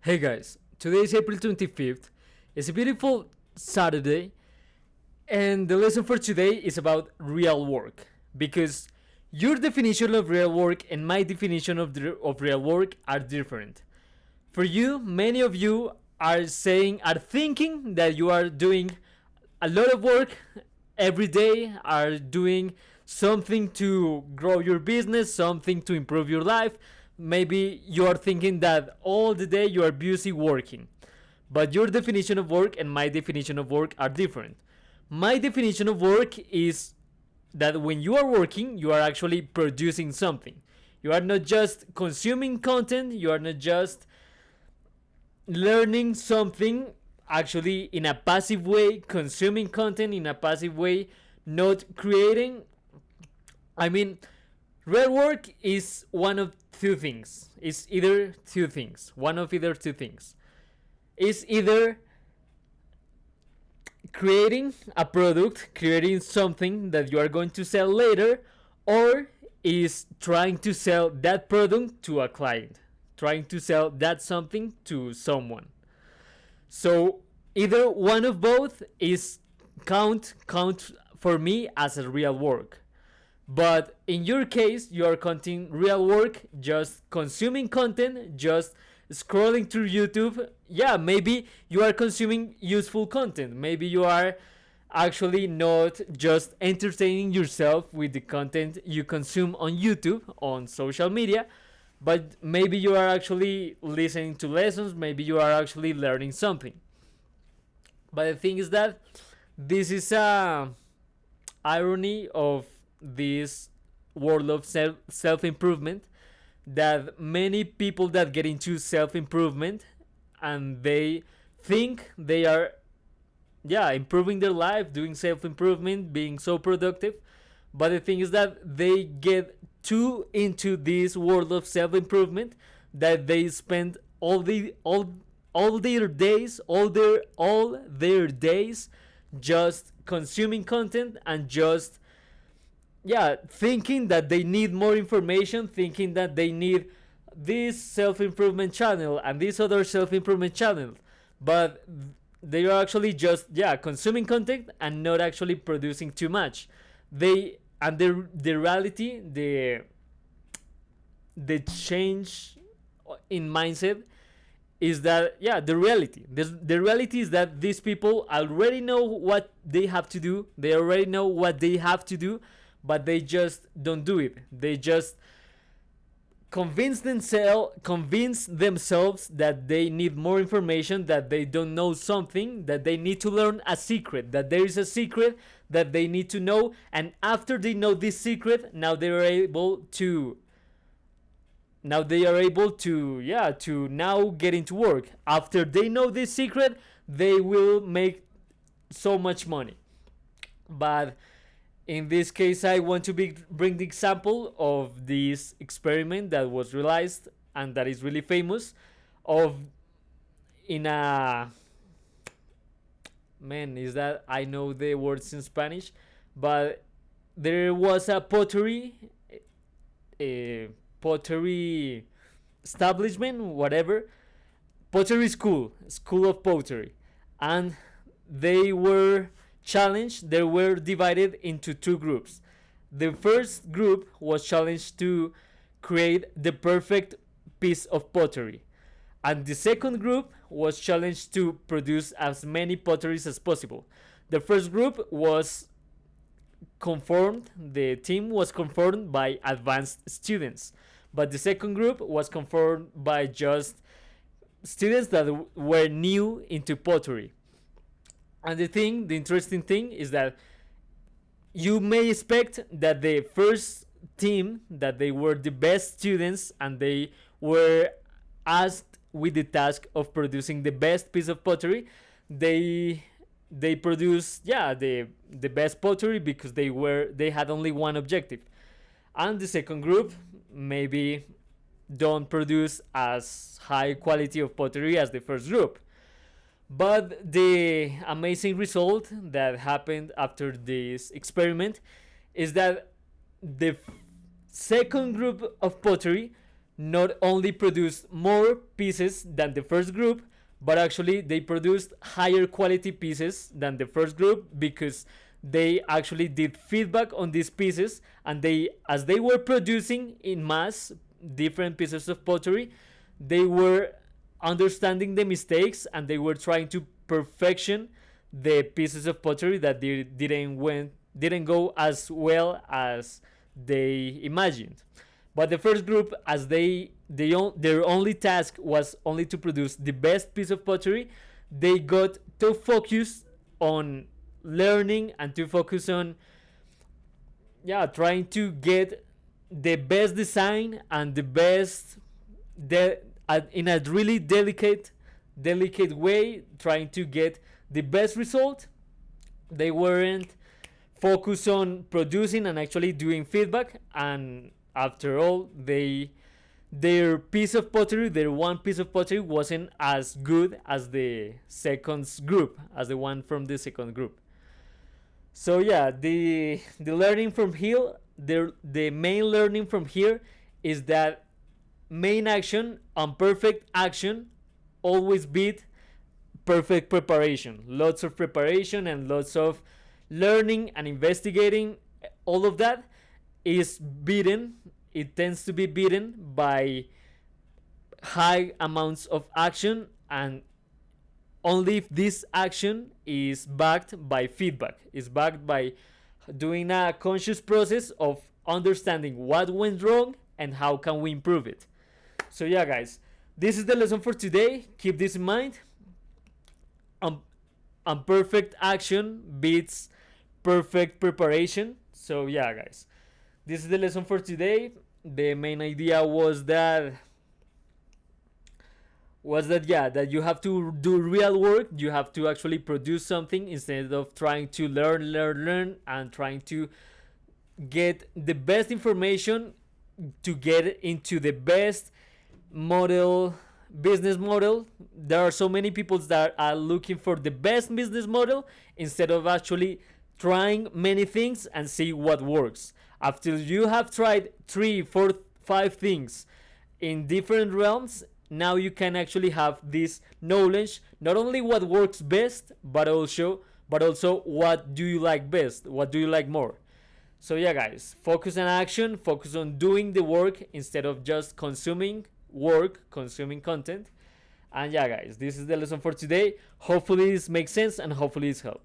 Hey guys, today is April 25th. It's a beautiful Saturday, and the lesson for today is about real work. Because your definition of real work and my definition of real work are different. For you, many of you are thinking that you are doing a lot of work every day, are doing something to grow your business, something to improve your life. Maybe you are thinking that all the day you are busy working. But your definition of work and my definition of work are different. My definition of work is that when you are working, you are actually producing something. You are not just consuming content, you are not just learning something actually in a passive way, consuming content in a passive way, not creating. I mean, real work is one of two things. It's either two things. One of either two things. It's either creating a product, creating something that you are going to sell later, or is trying to sell that product to a client, trying to sell that something to someone. So either one of both is count for me as a real work. But in your case, you are counting real work, just consuming content, just scrolling through YouTube. Yeah, maybe you are consuming useful content. Maybe you are actually not just entertaining yourself with the content you consume on YouTube, on social media, but maybe you are actually listening to lessons, maybe you are actually learning something. But the thing is that this is a irony of this world of self improvement, that many people that get into self improvement and they think they are, yeah, improving their life, doing self improvement, being so productive. But the thing is that they get too into this world of self improvement that they spend all their days, all their days just consuming content and just, yeah, thinking that they need more information, thinking that they need this self-improvement channel and this other self-improvement channel, but they are actually just, yeah, consuming content and not actually producing too much. They and the reality, the change in mindset is that, yeah, the reality is that these people already know what they have to do, they already know what they have to do, but they just don't do it. They just convince themselves that they need more information, that they don't know something, that they need to learn a secret, that there is a secret that they need to know, and after they know this secret, now they are able to yeah, to now get into work. After they know this secret, they will make so much money. But in this case, I want to bring the example of this experiment that was realized and that is really famous. Of in a man, is that I know the words in Spanish, but there was a pottery establishment, whatever, pottery school of pottery, and they were challenged. They were divided into two groups. The first group was challenged to create the perfect piece of pottery, and the second group was challenged to produce as many potteries as possible. The first group was conformed, the team was conformed by advanced students, but the second group was conformed by just students that were new into pottery. And the interesting thing is that you may expect that the first team, that they were the best students and they were asked with the task of producing the best piece of pottery, they produced, yeah, the best pottery because they had only one objective. And the second group maybe don't produce as high quality of pottery as the first group. But the amazing result that happened after this experiment is that the second group of pottery not only produced more pieces than the first group, but actually they produced higher quality pieces than the first group, because they actually did feedback on these pieces, and they, as they were producing in mass different pieces of pottery, they were understanding the mistakes, and they were trying to perfection the pieces of pottery that didn't go as well as they imagined. But the first group, as their only task was only to produce the best piece of pottery, they got to focus on learning and to focus on, yeah, trying to get the best design and the best in a really delicate way, trying to get the best result. They weren't focused on producing and actually doing feedback, and after all, their piece of pottery, their one piece of pottery, wasn't as good as the second group, as the one from the second group. So yeah, the learning from here, the main learning from here is that main action and perfect action always beat perfect preparation. Lots of preparation and lots of learning and investigating, all of that is beaten. It tends to be beaten by high amounts of action, and only if this action is backed by feedback, is backed by doing a conscious process of understanding what went wrong and how can we improve it. So yeah, guys, this is the lesson for today. Keep this in mind. Perfect action beats perfect preparation. So yeah, guys, this is the lesson for today. The main idea was that yeah, that you have to do real work. You have to actually produce something instead of trying to learn and trying to get the best information to get into the best business model. There are so many people that are looking for the best business model instead of actually trying many things and see what works. After you have tried 3, 4, 5 things in different realms, now you can actually have this knowledge, not only what works best, but also what do you like best, what do you like more. So yeah, guys, focus on action, focus on doing the work instead of just consuming content. And yeah, guys, this is the lesson for today. Hopefully this makes sense and hopefully this helps.